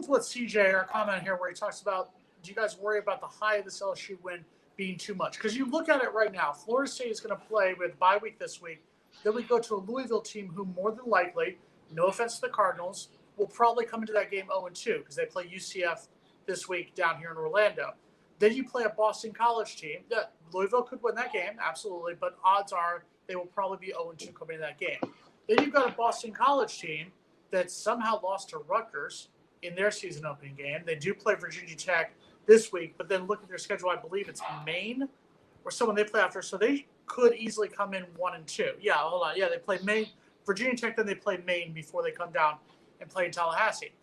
with what CJ, our comment here, where he talks about, do you guys worry about the high of this LSU win being too much? Because you look at it right now, Florida State is going to play with bye week this week. Then we go to a Louisville team who more than likely, no offense to the Cardinals, will probably come into that game 0-2 because they play UCF this week down here in Orlando. Then you play a Boston College team. Louisville could win that game, absolutely, but odds are they will probably be 0-2 coming into that game. Then you've got a Boston College team that somehow lost to Rutgers in their season opening game. They do play Virginia Tech this week, but then look at their schedule. I believe it's Maine or someone they play after. So they could easily come in 1-2. Yeah, hold on. Yeah, they play Maine, Virginia Tech, then they play Maine before they come down and play in Tallahassee.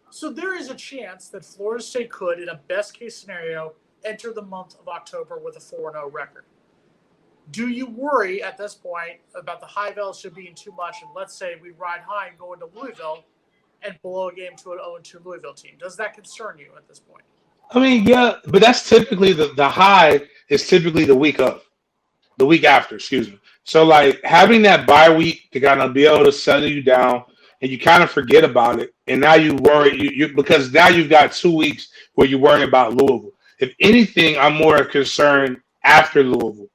So there is a chance that Florida State could, in a best-case scenario, enter the month of October with a 4-0 record. Do you worry at this point about the high LSU being too much? And let's say we ride high and go into Louisville and blow a game to an 0-2 Louisville team. Does that concern you at this point? I mean, yeah, but that's typically the high is typically the week after, excuse me. So like having that bye week to kind of be able to settle you down and you kind of forget about it. And now you worry you because now you've got 2 weeks where you worry about Louisville. If anything, I'm more concerned after Louisville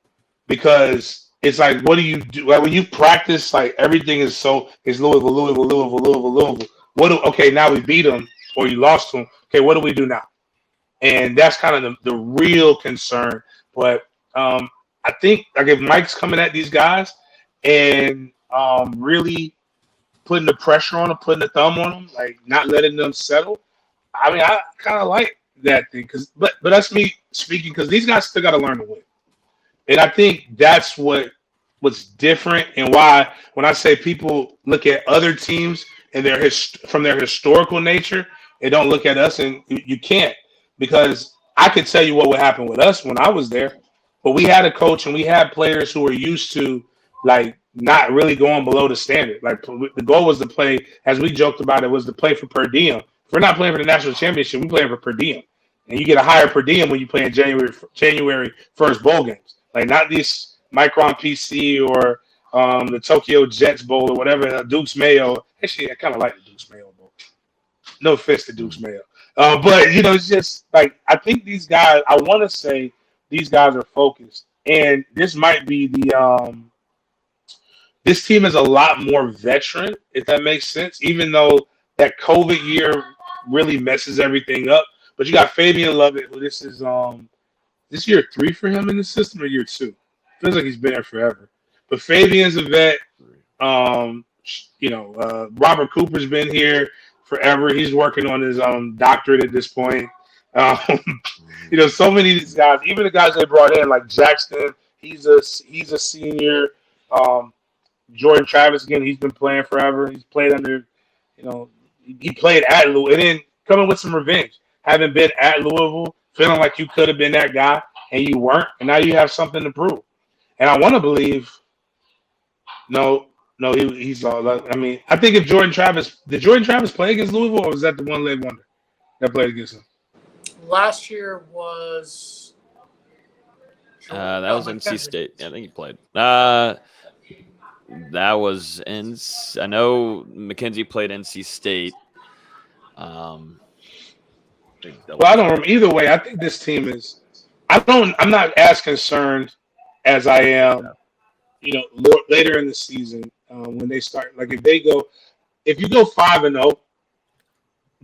because it's like, what do you do? Like when you practice, like everything is Louisville. Okay, now we beat them or you lost them. Okay, what do we do now? And that's kind of the real concern. But I think like if Mike's coming at these guys and really putting the pressure on them, putting the thumb on them, like not letting them settle. I mean, I kind of like that thing but that's me speaking because these guys still got to learn to win. And I think that's what's different and why when I say people look at other teams and from their historical nature and don't look at us and you can't because I could tell you what would happen with us when I was there, but we had a coach and we had players who were used to like not really going below the standard. Like the goal was to play, as we joked about it, was to play for per diem. If we're not playing for the national championship, we're playing for per diem. And you get a higher per diem when you play in January 1st bowl games. Like not these Micron PC or the Tokyo Jets Bowl or whatever, Duke's Mayo. Actually, I kind of like the Duke's Mayo Bowl. No offense to Duke's Mayo. But, you know, it's just like I think these guys, I want to say these guys are focused. And this might be this team is a lot more veteran, if that makes sense, even though that COVID year really messes everything up. But you got Fabian Lovett, who this is this year 3 for him in the system or year 2? Feels like he's been there forever. But Fabian's a vet. Robert Cooper's been here forever. He's working on his doctorate at this point. So many of these guys, even the guys they brought in, like Jackson, he's a senior. Jordan Travis, again, he's been playing forever. He's played under, he played at Louisville. And then coming with some revenge. Having been at Louisville, feeling like you could have been that guy, and you weren't, and now you have something to prove. And I want to believe, he's all. I mean, I think if Jordan Travis play against Louisville, or was that the one-leg wonder that played against him? Last year was. That was NC State. Yeah, I think he played. That was I know McKenzie played NC State. Well, I don't remember. Either way, I think this team is. I'm not as concerned as I am, later in the season when they start. Like if you go 5-0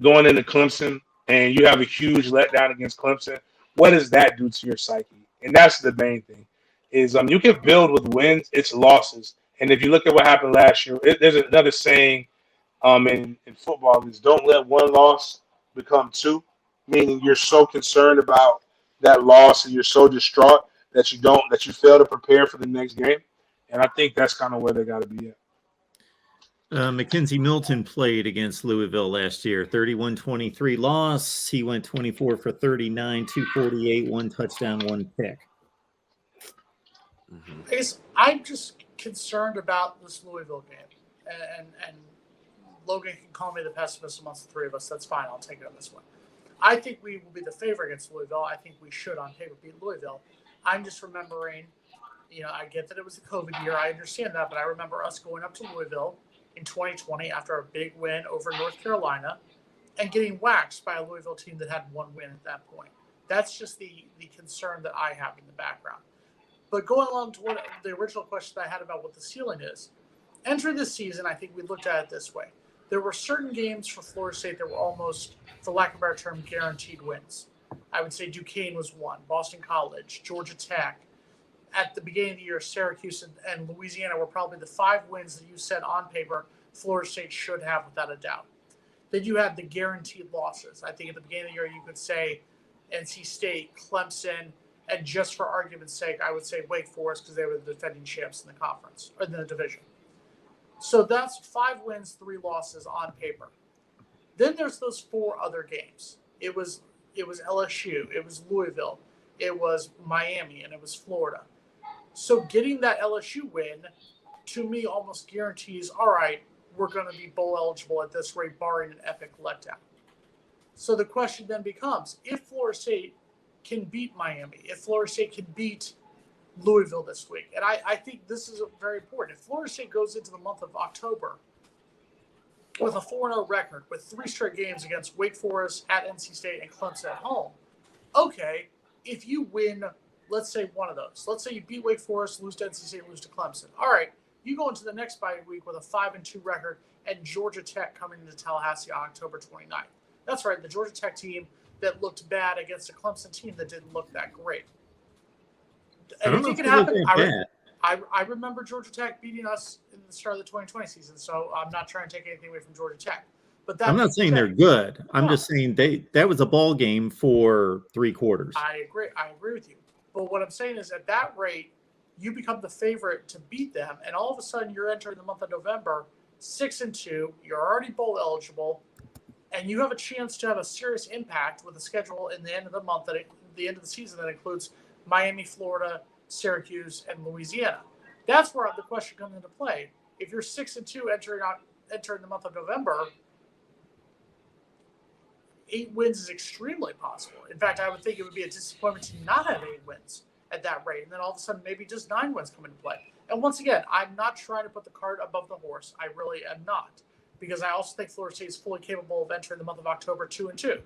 going into Clemson and you have a huge letdown against Clemson, what does that do to your psyche? And that's the main thing. Is you can build with wins, it's losses. And if you look at what happened last year, there's another saying in football is don't let one loss become 2, meaning you're so concerned about that loss and you're so distraught that you fail to prepare for the next game. And I think that's kind of where they got to be at. Mackenzie Milton played against Louisville last year. 31-23 loss. He went 24 for 39, 248, 1 touchdown, 1 pick. I'm just concerned about this Louisville game. And Logan can call me the pessimist amongst the three of us. That's fine. I'll take it on this one. I think we will be the favorite against Louisville. I think we should, on paper, beat Louisville. I'm just remembering, I get that it was the COVID year. I understand that. But I remember us going up to Louisville in 2020 after a big win over North Carolina. and getting waxed by a Louisville team that had one win at that point. That's just the concern that I have in the background. But going along to what the original question that I had about what the ceiling is, entering this season, I think we looked at it this way. There were certain games for Florida State that were almost, for lack of a better term, guaranteed wins. I would say Duquesne was one, Boston College, Georgia Tech. At the beginning of the year, Syracuse and Louisiana were probably the 5 wins that you said on paper Florida State should have without a doubt. Then you had the guaranteed losses. I think at the beginning of the year, you could say NC State, Clemson, and just for argument's sake, I would say Wake Forest because they were the defending champs in the conference or in the division. So that's 5 wins, 3 losses on paper. Then there's those 4 other games. It was LSU, it was Louisville, it was Miami, and it was Florida. So getting that LSU win, to me, almost guarantees, all right, we're going to be bowl eligible at this rate, barring an epic letdown. So the question then becomes, if Florida State can beat Miami, if Florida State can beat Louisville this week, and I think this is very important. If Florida State goes into the month of October with a 4-0 record, with 3 straight games against Wake Forest, at NC State, and Clemson at home, okay, if you win, let's say one of those. Let's say you beat Wake Forest, lose to NC State, lose to Clemson. All right, you go into the next bye week with a 5-2 record and Georgia Tech coming into Tallahassee on October 29th. That's right, the Georgia Tech team that looked bad against a Clemson team that didn't look that great. Anything can happen. I remember Georgia Tech beating us in the start of the 2020 season, so I'm not trying to take anything away from Georgia Tech. But I'm not saying they're good. I'm just saying that was a ball game for 3 quarters. I agree with you. But what I'm saying is at that rate, you become the favorite to beat them, and all of a sudden you're entering the month of November 6-2. You're already bowl eligible, and you have a chance to have a serious impact with the schedule in the end of the month, the end of the season that includes Miami, Florida, Syracuse, and Louisiana. That's where the question comes into play. If you're 6-2 entering the month of November, 8 wins is extremely possible. In fact, I would think it would be a disappointment to not have 8 wins at that rate, and then all of a sudden maybe just 9 wins come into play. And once again, I'm not trying to put the cart above the horse. I really am not, because I also think Florida State is fully capable of entering the month of October 2-2.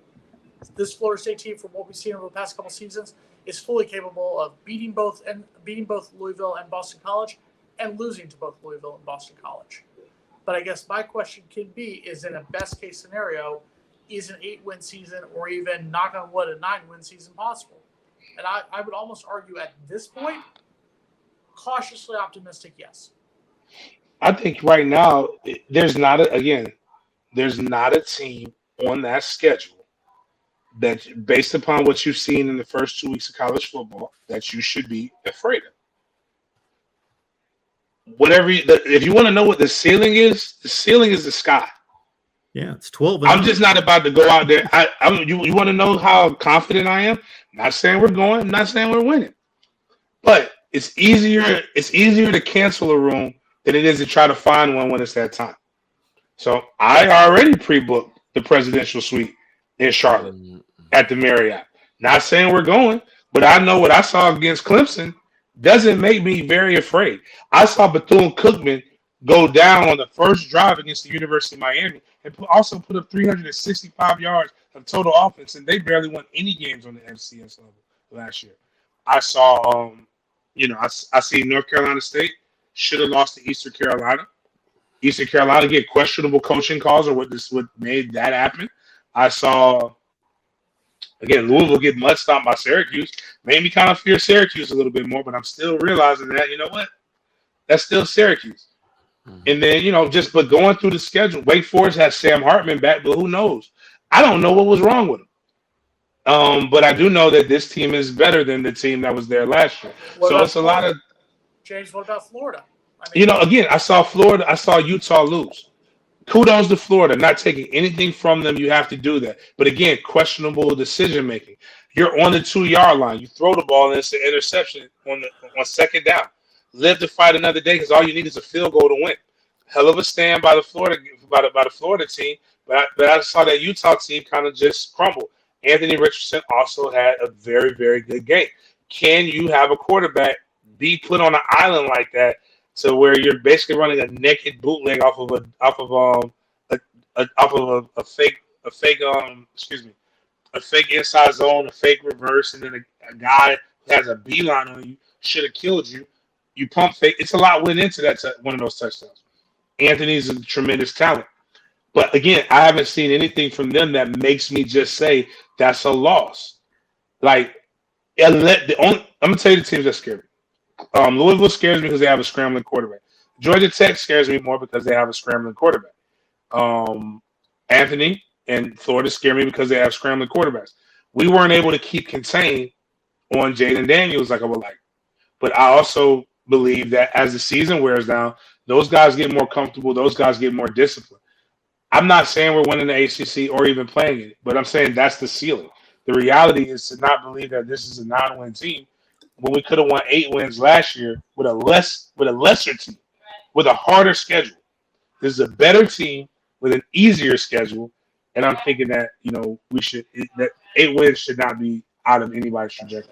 This Florida State team, from what we've seen over the past couple seasons, is fully capable of beating both Louisville and Boston College, and losing to both Louisville and Boston College. But I guess my question can be: is in a best case scenario, is an 8-win season, or even knock on wood, a 9-win season possible? And I would almost argue at this point, cautiously optimistic, yes. I think right now there's not a team on that schedule that, based upon what you've seen in the first 2 weeks of college football, that you should be afraid of. If you want to know what the ceiling is the sky. Yeah, it's 12. I'm just not about to go out there. You want to know how confident I am? I'm not saying we're going. I'm not saying we're winning. But it's easier to cancel a room than it is to try to find one when it's that time. So I already pre-booked the presidential suite in Charlotte at the Marriott. Not saying we're going, but I know what I saw against Clemson doesn't make me very afraid. I saw Bethune-Cookman go down on the first drive against the University of Miami and also put up 365 yards of total offense, and they barely won any games on the FCS level last year. I saw, I see North Carolina State should have lost to Eastern Carolina. Eastern Carolina get questionable coaching calls, or what made that happen. I saw, again, Louisville get mud stomped by Syracuse. Made me kind of fear Syracuse a little bit more, but I'm still realizing that, you know what? That's still Syracuse. And then, but going through the schedule, Wake Forest has Sam Hartman back, but who knows? I don't know what was wrong with him. But I do know that this team is better than the team that was there last year. So it's a lot of. James, what about Florida? Again, I saw Florida. I saw Utah lose. Kudos to Florida, not taking anything from them. You have to do that. But again, questionable decision making. You're on the 2-yard line. You throw the ball and it's an interception on second down. Live to fight another day, because all you need is a field goal to win. Hell of a stand by the Florida team, but I saw that Utah team kind of just crumble. Anthony Richardson also had a very, very good game. Can you have a quarterback be put on an island like that, to where you're basically running a naked bootleg off of a a fake inside zone, a fake reverse, and then a guy who has a beeline on you should have killed you. You pump fake. It's a lot went into that one of those touchdowns. Anthony's a tremendous talent. But again, I haven't seen anything from them that makes me just say that's a loss. Like, I'm going to tell you the teams that scare me. Louisville scares me because they have a scrambling quarterback. Georgia Tech scares me more because they have a scrambling quarterback. Anthony and Florida scare me because they have scrambling quarterbacks. We weren't able to keep contained on Jaden Daniels like I would like. But I also believe that as the season wears down, those guys get more comfortable. Those guys get more disciplined. I'm not saying we're winning the ACC or even playing it, but I'm saying that's the ceiling. The reality is to not believe that this is a 9-win team when we could have won 8 wins last year with a lesser team, with a harder schedule. This is a better team with an easier schedule, and I'm thinking that that 8 wins should not be out of anybody's trajectory.